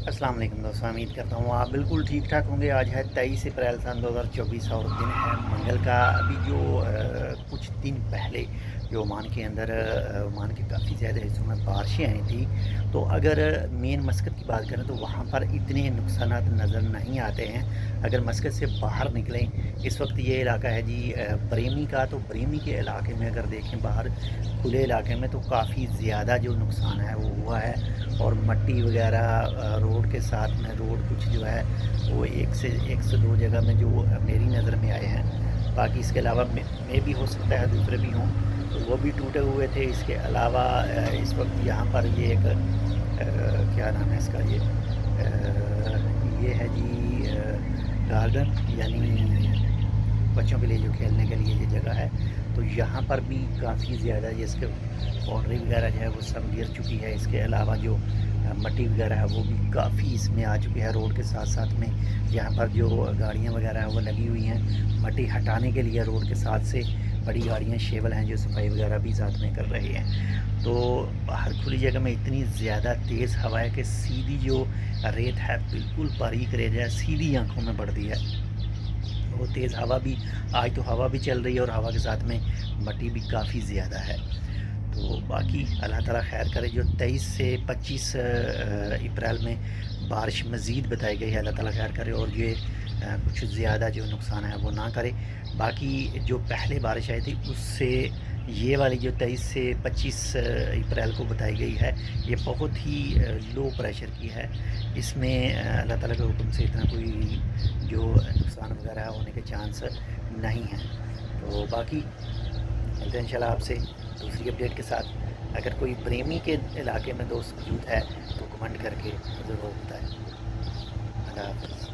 अस्सलाम वालेकुम दोस्तों, उम्मीद करता हूँ आप बिल्कुल ठीक ठाक होंगे। आज है 23 अप्रैल सन 2024 और दिन है मंगल का। अभी जो कुछ दिन पहले जो ओमान के अंदर ओमान के काफ़ी ज़्यादा हिस्सों में बारिशें आई थी, तो अगर मेन मस्कत की बात करें तो वहाँ पर इतने नुकसानात नज़र नहीं आते हैं। अगर मस्कत से बाहर निकलें, इस वक्त ये इलाका है जी बरेमी का, तो बरेमी के इलाके में अगर देखें बाहर खुले इलाके में तो काफ़ी ज़्यादा जो नुकसान है वो हुआ है। और मट्टी वगैरह रोड के साथ में, रोड कुछ जो है वो एक से दो जगह में जो मेरी नज़र में आए हैं। बाकी इसके अलावा में भी हो सकता है दूसरे भी हों, तो वो भी टूटे हुए थे। इसके अलावा इस वक्त यहाँ पर ये एक क्या नाम है इसका, ये है जी गार्डन, यानी बच्चों के लिए जो खेलने के लिए ये जगह है। तो यहाँ पर भी काफ़ी ज़्यादा ये इसके बाउंड्री वगैरह जो है वो सब गिर चुकी है। इसके अलावा जो मट्टी वगैरह है वो भी काफ़ी इसमें आ चुकी है। रोड के साथ साथ में यहाँ पर जो गाड़ियाँ वगैरह हैं वो लगी हुई हैं मट्टी हटाने के लिए। रोड के साथ से बड़ी गाड़ियाँ शेवल हैं जो सफाई वगैरह भी साथ में कर रही हैं। तो बाहर खुली जगह में इतनी ज़्यादा तेज़ हवा है कि सीधी जो रेत है बिल्कुल बारीक रेत है, सीधी आँखों में पड़ती है। वो तेज़ हवा भी, आज तो हवा भी चल रही है और हवा के साथ में मट्टी भी काफ़ी ज़्यादा है। तो बाकी अल्लाह ताला खैर करे। जो 23 से 25 अप्रैल में बारिश मज़ीद बताई गई है, अल्लाह ताला खैर करे और ये कुछ ज़्यादा जो नुकसान है वो ना करे। बाकी जो पहले बारिश आई थी उससे ये वाली जो 23 से 25 अप्रैल को बताई गई है, ये बहुत ही लो प्रेशर की है। इसमें अल्लाह ताला के हुक्म से इतना कोई जो नुकसान वगैरह होने के चांस नहीं हैं। तो बाकी मिलते हैं इंशाल्लाह आपसे दूसरी अपडेट के साथ। अगर कोई प्रेमी के इलाके में दोस्त मौजूद है तो कमेंट करके ज़रूर बताएं। अल्लाह हाफ़िज़।